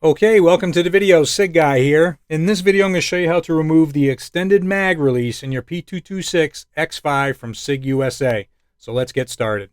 Okay, welcome to the video. SIG Guy here. In this video, I'm going to show you how to remove the extended mag release in your P226 X-FIVE from SIG USA. So let's get started.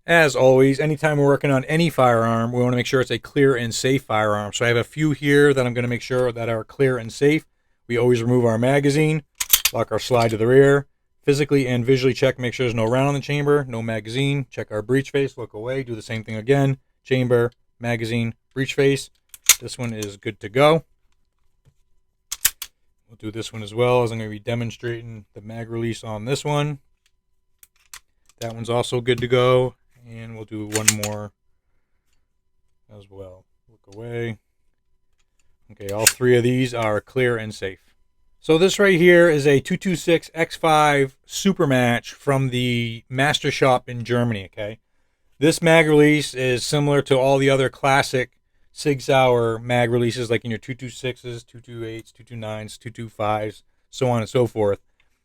As always, anytime we're working on any firearm, we want to make sure it's a clear and safe firearm. So I have a few here that I'm going to make sure that are clear and safe. We always remove our magazine, lock our slide to the rear, physically and visually check, make sure there's no round in the chamber, no magazine, check our breech face, look away, do the same thing again, chamber, magazine, breech face. This one is good to go. We'll do this one as well, as I'm going to be demonstrating the mag release on this one. That one's also good to go. And we'll do one more as well. Look away. Okay, all three of these are clear and safe. So this right here is a 226 X-FIVE Super Match from the Master Shop in Germany, okay? This mag release is similar to all the other classic SIG Sauer mag releases, like in your 226s, 228s, 229s, 225s, so on and so forth,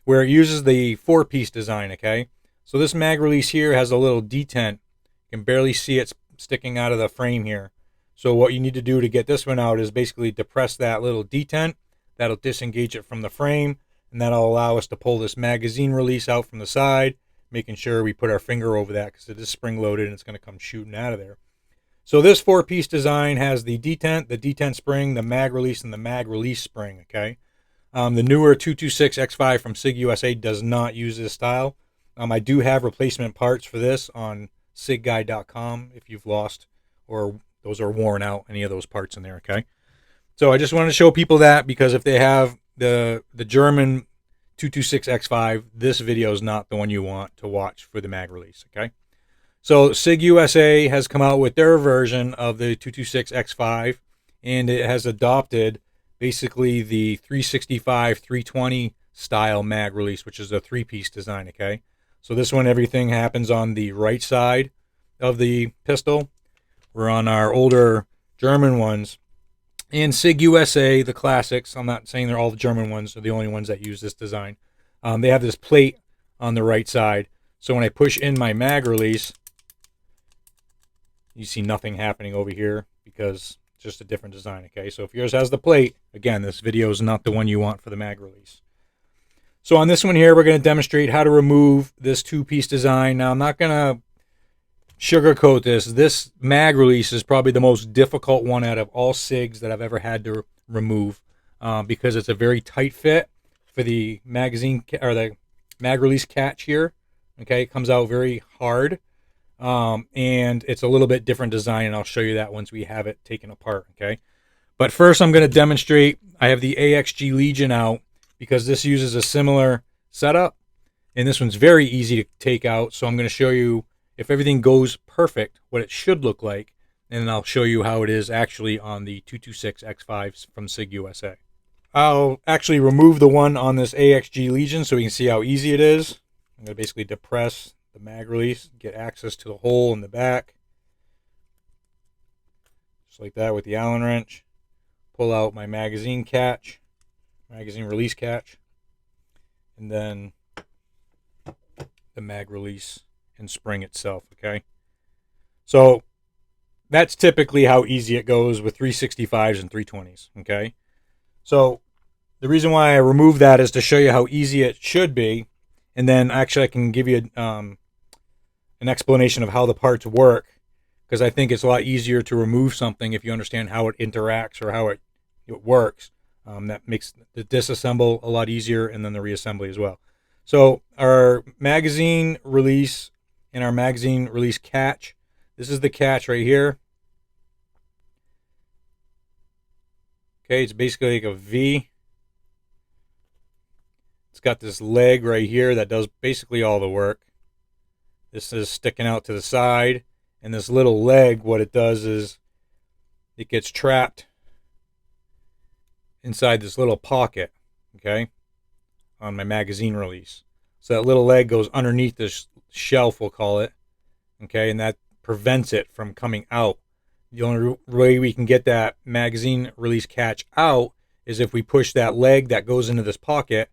where it uses the four-piece design, okay? So this mag release here has a little detent. You can barely see it sticking out of the frame here. So what you need to do to get this one out is basically depress that little detent. That'll disengage it from the frame, and that'll allow us to pull this magazine release out from the side, making sure we put our finger over that because it is spring-loaded and it's going to come shooting out of there. So this four-piece design has the detent spring, the mag release, and the mag release spring, okay? The newer 226 X-FIVE from SIG USA does not use this style. I do have replacement parts for this on sigguy.com if you've lost or those are worn out, any of those parts in there, okay? So I just wanted to show people that, because if they have the German 226 X-FIVE, this video is not the one you want to watch for the mag release, okay? So SIG USA has come out with their version of the 226 X-FIVE, and it has adopted basically the 365 320 style mag release, which is a three-piece design, okay? So this one, everything happens on the right side of the pistol. We're on our older German ones. And SIG USA, the classics, I'm not saying they're all the German ones, are the only ones that use this design. They have this plate on the right side. So when I push in my mag release, you see nothing happening over here because it's just a different design, okay? So if yours has the plate, again, this video is not the one you want for the mag release. So on this one here, we're going to demonstrate how to remove this two-piece design. Now, I'm not going to sugarcoat this. This mag release is probably the most difficult one out of all SIGs that I've ever had to remove, because it's a very tight fit for the magazine or the mag release catch here. Okay, it comes out very hard, and it's a little bit different design, and I'll show you that once we have it taken apart. Okay, but first I'm going to demonstrate. I have the AXG Legion out, because this uses a similar setup, and this one's very easy to take out. So I'm going to show you, if everything goes perfect, what it should look like, and then I'll show you how it is actually on the 226 X-FIVEs from SIG USA. I'll actually remove the one on this AXG Legion so we can see how easy it is. I'm going to basically depress the mag release, get access to the hole in the back, just like that with the Allen wrench. Pull out my magazine catch. Magazine release catch, and then the mag release and spring itself, okay? So that's typically how easy it goes with 365s and 320s, okay? So the reason why I removed that is to show you how easy it should be, and then actually I can give you an explanation of how the parts work, because I think it's a lot easier to remove something if you understand how it interacts or how it works. That makes the disassemble a lot easier, and then the reassembly as well. So our magazine release and our magazine release catch. This is the catch right here. Okay, it's basically like a V. It's got this leg right here that does basically all the work. This is sticking out to the side, and this little leg, what it does is it gets trapped inside this little pocket, okay, on my magazine release. So that little leg goes underneath this shelf, we'll call it, okay, and that prevents it from coming out. The only way we can get that magazine release catch out is if we push that leg that goes into this pocket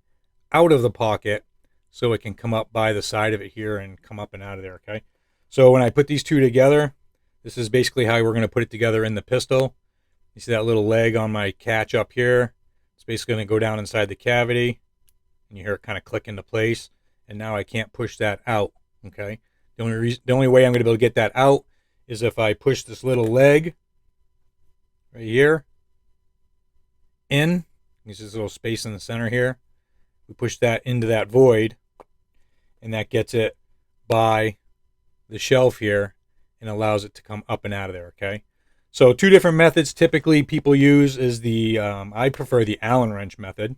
out of the pocket so it can come up by the side of it here and come up and out of there, okay? So when I put these two together, this is basically how we're going to put it together in the pistol. You see that little leg on my catch up here? It's basically going to go down inside the cavity, and you hear it kind of click into place, and now I can't push that out, okay? The only way I'm going to be able to get that out is if I push this little leg right here in. There's this little space in the center here. We push that into that void, and that gets it by the shelf here and allows it to come up and out of there, okay? So two different methods typically people use is the, I prefer the Allen wrench method,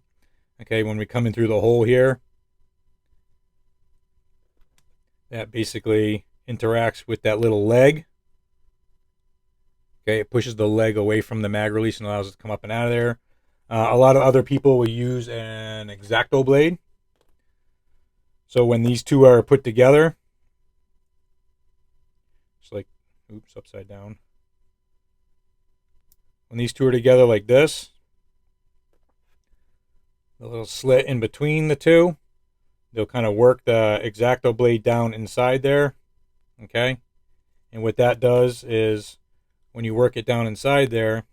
okay? When we come in through the hole here, that basically interacts with that little leg. Okay, it pushes the leg away from the mag release and allows it to come up and out of there. A lot of other people will use an X-Acto blade. So when these two are put together, it's like, oops, upside down. When these two are together like this, the little slit in between the two, they'll kind of work the X-Acto blade down inside there, okay? And what that does is when you work it down inside there,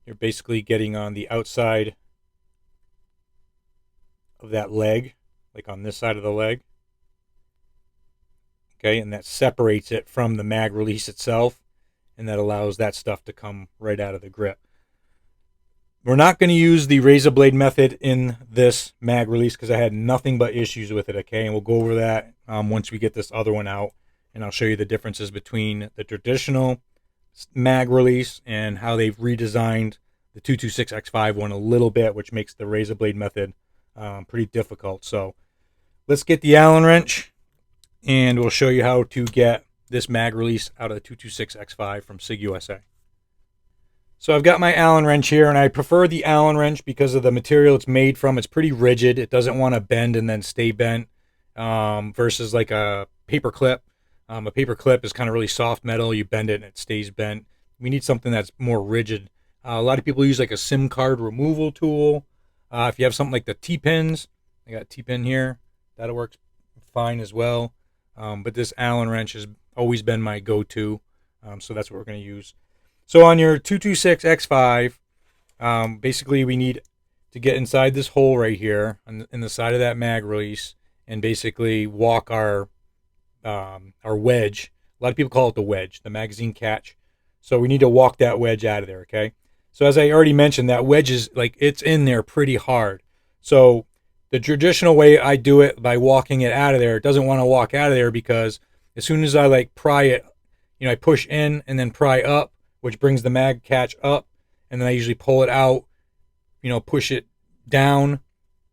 you're basically getting on the outside of that leg, like on this side of the leg. Okay, and that separates it from the mag release itself, and that allows that stuff to come right out of the grip. We're not going to use the razor blade method in this mag release because I had nothing but issues with it, okay? And we'll go over that once we get this other one out, and I'll show you the differences between the traditional mag release and how they've redesigned the 226 X-FIVE one a little bit, which makes the razor blade method pretty difficult. So let's get the Allen wrench, and we'll show you how to get this mag release out of the 226 X-FIVE from SIG USA. So I've got my Allen wrench here, and I prefer the Allen wrench because of the material it's made from. It's pretty rigid. It doesn't want to bend and then stay bent versus like a paper clip. A paper clip is kind of really soft metal. You bend it and it stays bent. We need something that's more rigid. A lot of people use like a SIM card removal tool. If you have something like the T-pins, I got a T-pin here. That'll work fine as well. But this Allen wrench has always been my go-to, so that's what we're going to use. So on your 226 X-FIVE, basically we need to get inside this hole right here in the side of that mag release and basically walk our wedge. A lot of people call it the wedge, the magazine catch. So we need to walk that wedge out of there, okay? So as I already mentioned, that wedge is like, it's in there pretty hard. So the traditional way I do it by walking it out of there, it doesn't want to walk out of there because as soon as I like pry it, you know, I push in and then pry up, which brings the mag catch up, and then I usually pull it out, you know, push it down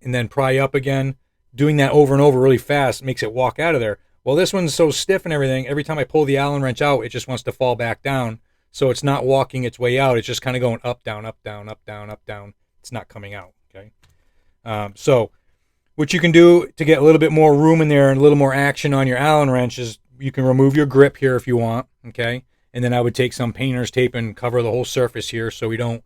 and then pry up again. Doing that over and over really fast makes it walk out of there. Well, this one's so stiff and everything, every time I pull the Allen wrench out, it just wants to fall back down. So it's not walking its way out. It's just kind of going up, down, up, down, up, down, up, down. It's not coming out, okay? So what you can do to get a little bit more room in there and a little more action on your Allen wrench is you can remove your grip here if you want, okay? And then I would take some painter's tape and cover the whole surface here so we don't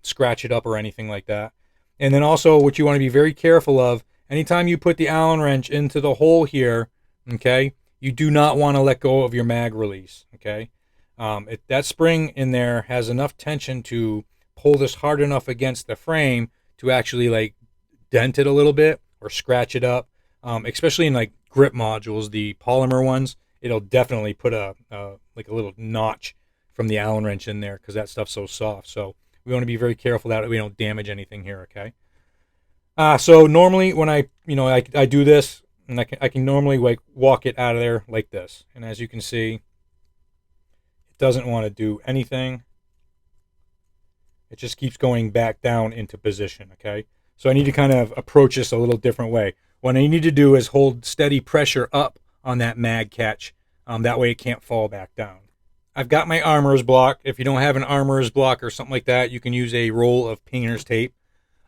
scratch it up or anything like that. And then also what you want to be very careful of, anytime you put the Allen wrench into the hole here, okay, you do not want to let go of your mag release, okay? That spring in there has enough tension to pull this hard enough against the frame to actually like dent it a little bit or scratch it up, especially in like grip modules, the polymer ones. It'll definitely put like a little notch from the Allen wrench in there because that stuff's so soft. So We want to be very careful that we don't damage anything here, okay? So normally when I do this, and I can normally like walk it out of there like this. And as you can see, it doesn't want to do anything. It just keeps going back down into position, okay? So I need to kind of approach this a little different way. What I need to do is hold steady pressure up on that mag catch. That way it can't fall back down. I've got my armorer's block. If you don't have an armorer's block or something like that, you can use a roll of painter's tape.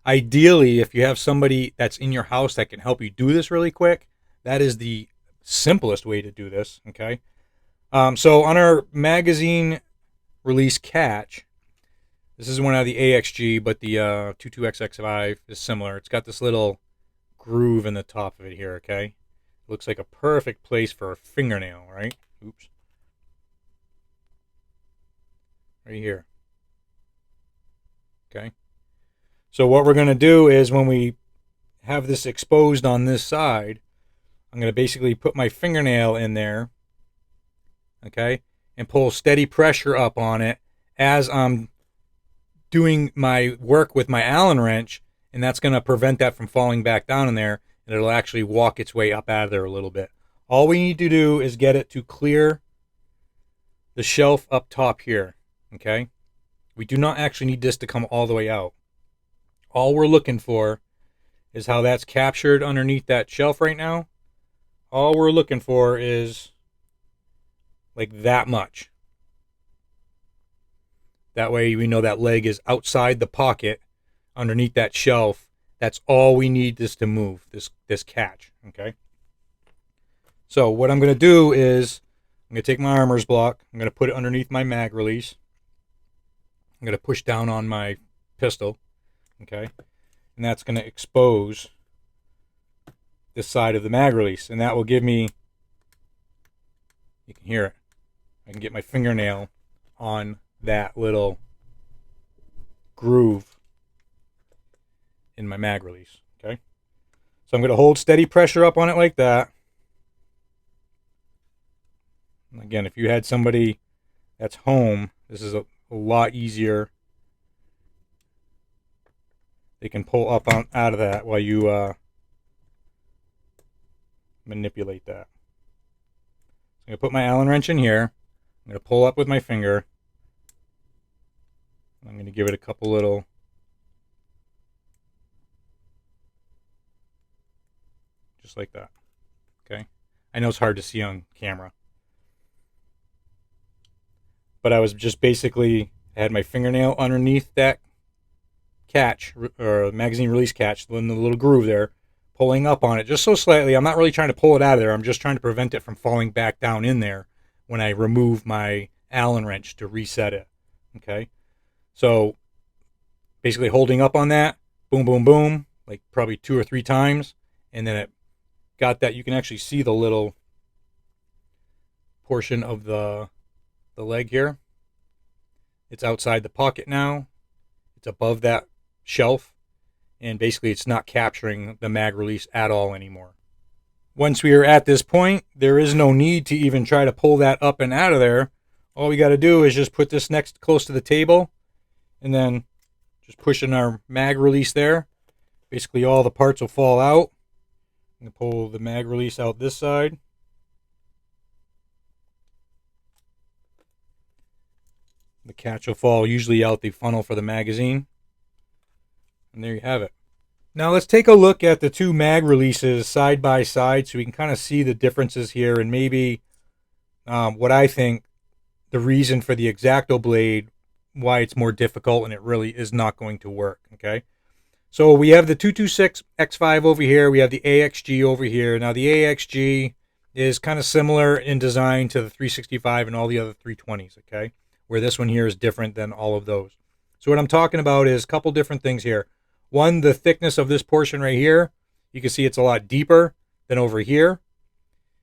Ideally, if you have somebody that's in your house that can help you do this really quick, that is the simplest way to do this, okay? So on our magazine release catch, this is one out of the AXG, but the 22X X-FIVE is similar. It's got this little groove in the top of it here, okay? It looks like a perfect place for a fingernail, right? Oops. Right here. Okay. So what we're going to do is when we have this exposed on this side, I'm going to basically put my fingernail in there, okay, and pull steady pressure up on it as I'm doing my work with my Allen wrench, and that's going to prevent that from falling back down in there, and it'll actually walk its way up out of there a little bit. All we need to do is get it to clear the shelf up top here, okay? We do not actually need this to come all the way out. All we're looking for is how that's captured underneath that shelf right now. All we're looking for is like that much. That way we know that leg is outside the pocket underneath that shelf. That's all we need this to move, this catch, okay? So what I'm going to do is I'm going to take my armorer's block. I'm going to put it underneath my mag release. I'm going to push down on my pistol, okay? And that's going to expose this side of the mag release. And that will give me, you can hear it, I can get my fingernail on that little groove in my mag release, okay? So I'm going to hold steady pressure up on it like that. And again, if you had somebody that's home, this is a lot easier. They can pull up out of that while you manipulate that. So I'm going to put my Allen wrench in here. I'm going to pull up with my finger. I'm going to give it a couple little just like that. Okay? I know it's hard to see on camera. But I was just basically, I had my fingernail underneath that catch, or magazine release catch, in the little groove there, pulling up on it just so slightly. I'm not really trying to pull it out of there. I'm just trying to prevent it from falling back down in there when I remove my Allen wrench to reset it. Okay? So basically holding up on that, boom, boom, boom, like probably 2 or 3 times, and then it got that. You can actually see the little portion of the leg here. It's outside the pocket now. It's above that shelf, and basically it's not capturing the mag release at all anymore. Once we are at this point, there is no need to even try to pull that up and out of there. All we got to do is just put this next close to the table, and then just push in our mag release there. Basically all the parts will fall out. I'm going to pull the mag release out this side. The catch will fall usually out the funnel for the magazine. And there you have it. Now let's take a look at the 2 mag releases side by side so we can kind of see the differences here, and maybe what I think the reason for the X-Acto blade, why it's more difficult and it really is not going to work, okay? So we have the 226 X-FIVE over here. We have the AXG over here. Now the AXG is kind of similar in design to the 365 and all the other 320s, okay? Where this one here is different than all of those. So what I'm talking about is a couple different things here. One, the thickness of this portion right here. You can see it's a lot deeper than over here.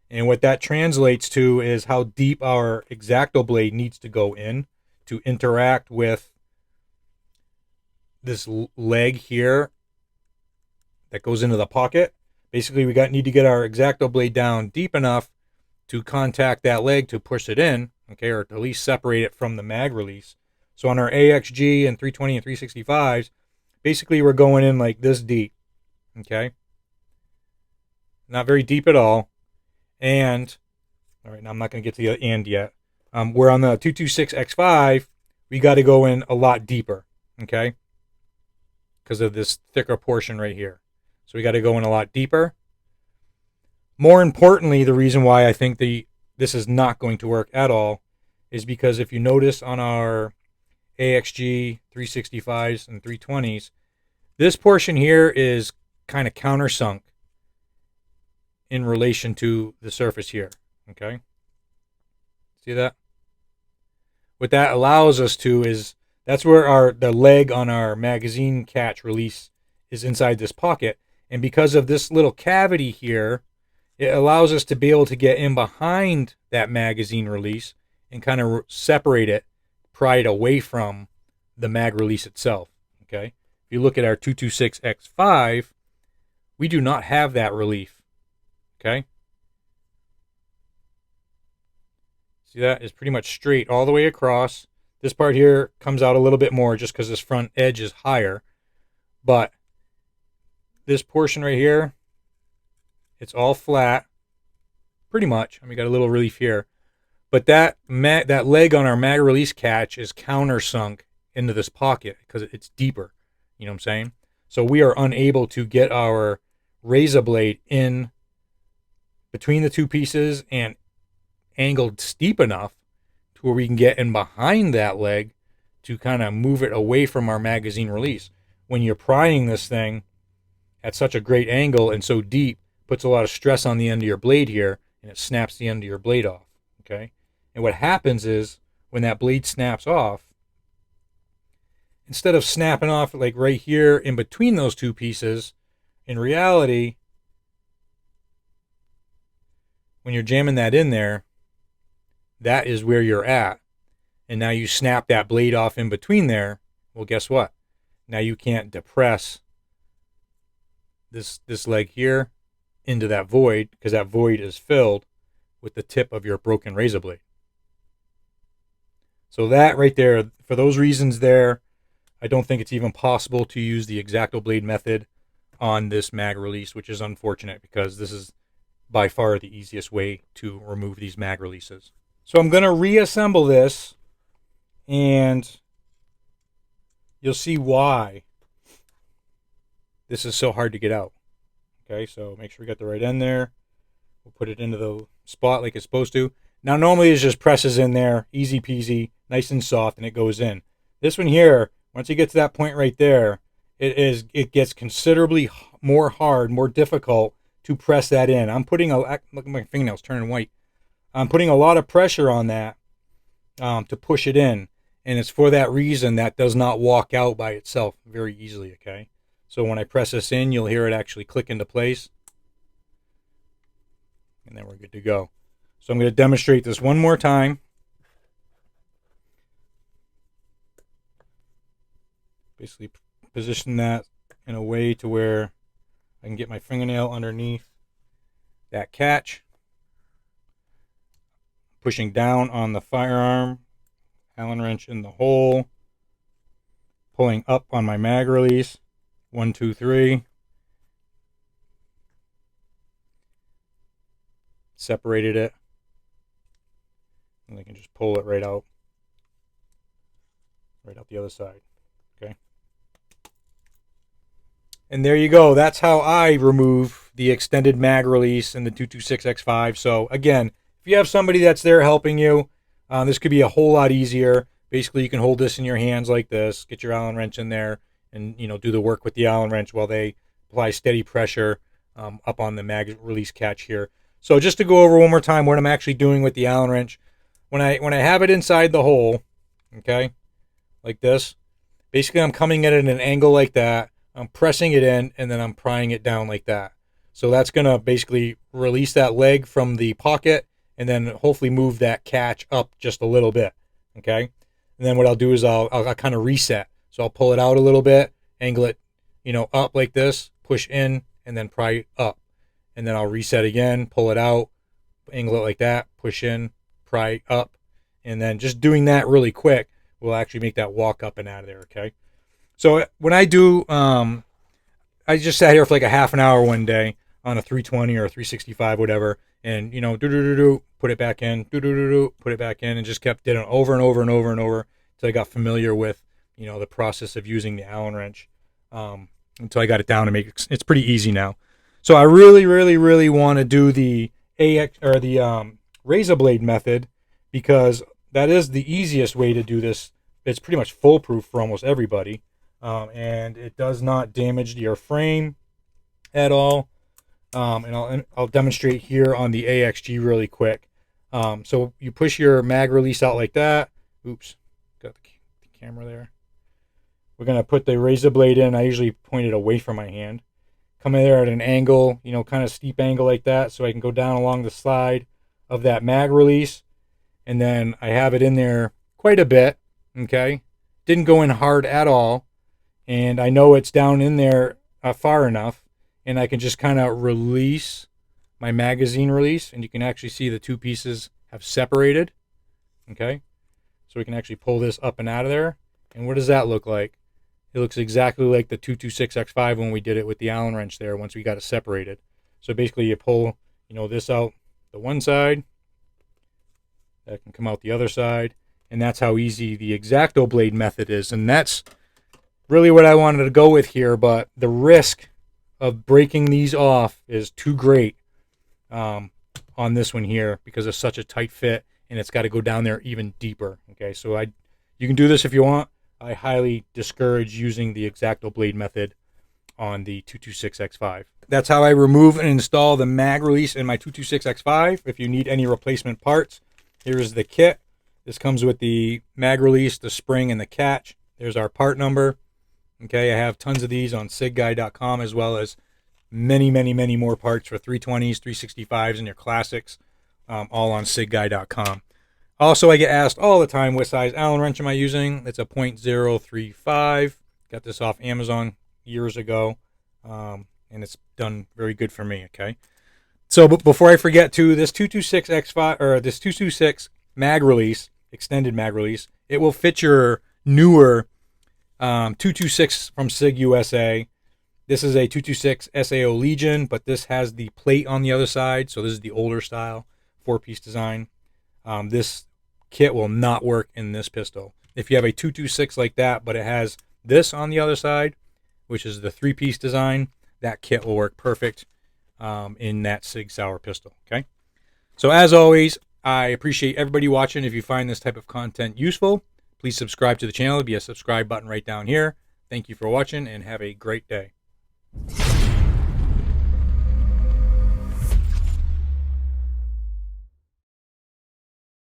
And what that translates to is how deep our X-Acto blade needs to go in to interact with this leg here that goes into the pocket. Basically, we need to get our X-Acto blade down deep enough to contact that leg to push it in, okay, or to at least separate it from the mag release So on our AXG and 320 and 365s, basically we're going in like this deep, okay? Not very deep at all. And, all right, now I'm not going to get to the and yet. We're on the 226 X-FIVE, we got to go in a lot deeper, okay? Because of this thicker portion right here. So we got to go in a lot deeper. More importantly, the reason why I think this is not going to work at all is because if you notice on our AXG 365s and 320s, this portion here is kind of countersunk in relation to the surface here, okay? See that? What that allows us to is, that's where the leg on our magazine catch release is inside this pocket. And because of this little cavity here, it allows us to be able to get in behind that magazine release and kind of separate it, pry it away from the mag release itself, okay? If you look at our 226 X-FIVE, we do not have that relief, okay? See that? It's pretty much straight all the way across. This part here comes out a little bit more just because this front edge is higher. But this portion right here, it's all flat, pretty much. I mean, got a little relief here. But that leg on our mag release catch is countersunk into this pocket because it's deeper. You know what I'm saying? So we are unable to get our razor blade in between the two pieces and angled steep enough to where we can get in behind that leg to kind of move it away from our magazine release. When you're prying this thing at such a great angle and so deep, puts a lot of stress on the end of your blade here, and it snaps the end of your blade off, okay? And what happens is, when that blade snaps off, instead of snapping off like right here in between those two pieces, in reality, when you're jamming that in there, that is where you're at. And now you snap that blade off in between there. Well, guess what? Now you can't depress this leg here into that void, because that void is filled with the tip of your broken razor blade. So that right there, for those reasons there, I don't think it's even possible to use the X-Acto blade method on this mag release, which is unfortunate because this is by far the easiest way to remove these mag releases. So I'm going to reassemble this, and you'll see why this is so hard to get out. Okay, so make sure we got the right end there. We'll put it into the spot like it's supposed to. Now, normally it just presses in there, easy peasy, nice and soft, and it goes in. This one here, once you get to that point right there, it gets considerably more hard, more difficult to press that in. I'm putting look at my fingernails turning white. I'm putting a lot of pressure on that to push it in, and it's for that reason that does not walk out by itself very easily, okay? So when I press this in, you'll hear it actually click into place. And then we're good to go. So I'm going to demonstrate this one more time. Basically position that in a way to where I can get my fingernail underneath that catch. Pushing down on the firearm, Allen wrench in the hole, pulling up on my mag release. 1, 2, 3. Separated it. And I can just pull it right out the other side. Okay. And there you go. That's how I remove the extended mag release in the 226 X-FIVE. So again, if you have somebody that's there helping you, this could be a whole lot easier. Basically, you can hold this in your hands like this, get your Allen wrench in there, and do the work with the Allen wrench while they apply steady pressure up on the mag release catch here. So just to go over one more time what I'm actually doing with the Allen wrench, when I have it inside the hole, okay, like this, basically I'm coming at it at an angle like that, I'm pressing it in, and then I'm prying it down like that. So that's going to basically release that leg from the pocket, and then hopefully move that catch up just a little bit, okay? And then what I'll do is I'll kind of reset. So I'll pull it out a little bit, angle it, up like this, push in, and then pry up. And then I'll reset again, pull it out, angle it like that, push in, pry up. And then just doing that really quick will actually make that walk up and out of there, okay? So when I do, I just sat here for like a half an hour one day on a 320 or a 365, whatever, and, you know, put it back in, put it back in, and just kept doing it over and over and over and over until I got familiar with, you know, the process of using the Allen wrench, until I got it down to make it's pretty easy now. So I really want to do the razor blade method, because that is the easiest way to do this. It's pretty much foolproof for almost everybody, and it does not damage your frame at all. And I'll demonstrate here on the AXG really quick. So you push your mag release out like that. Oops, got the camera there. We're going to put the razor blade in. I usually point it away from my hand. Come in there at an angle, you know, kind of steep angle like that, so I can go down along the side of that mag release. And then I have it in there quite a bit, okay? Didn't go in hard at all. And I know it's down in there far enough. And I can just kind of release my magazine release. And you can actually see the two pieces have separated, okay? So we can actually pull this up and out of there. And what does that look like? It looks exactly like the 226 X-FIVE when we did it with the Allen wrench there once we got it separated. So basically you pull, you know, this out the one side, that can come out the other side, and that's how easy the X-Acto blade method is. And that's really what I wanted to go with here, but the risk of breaking these off is too great on this one here because it's such a tight fit, and it's got to go down there even deeper. Okay, so you can do this if you want. I highly discourage using the X-Acto blade method on the 226 X-FIVE. That's how I remove and install the mag release in my 226 X-FIVE. If you need any replacement parts, here's the kit. This comes with the mag release, the spring, and the catch. There's our part number. Okay, I have tons of these on SIGguy.com, as well as many more parts for 320s, 365s, and your classics, all on SIGguy.com. Also, I get asked all the time, what size Allen wrench am I using? It's a .035. Got this off Amazon years ago, and it's done very good for me, okay? So before I forget to, this 226 X-FIVE, or this 226 mag release, extended mag release, it will fit your newer 226 from SIG USA. This is a 226 SAO Legion, but this has the plate on the other side, so this is the older style 4-piece design. This kit will not work in this pistol. If you have a 226 like that, but it has this on the other side, which is the 3-piece design, that kit will work perfect in that SIG Sauer pistol, okay? So as always, I appreciate everybody watching. If you find this type of content useful, please subscribe to the channel. There'll be a subscribe button right down here. Thank you for watching, and have a great day.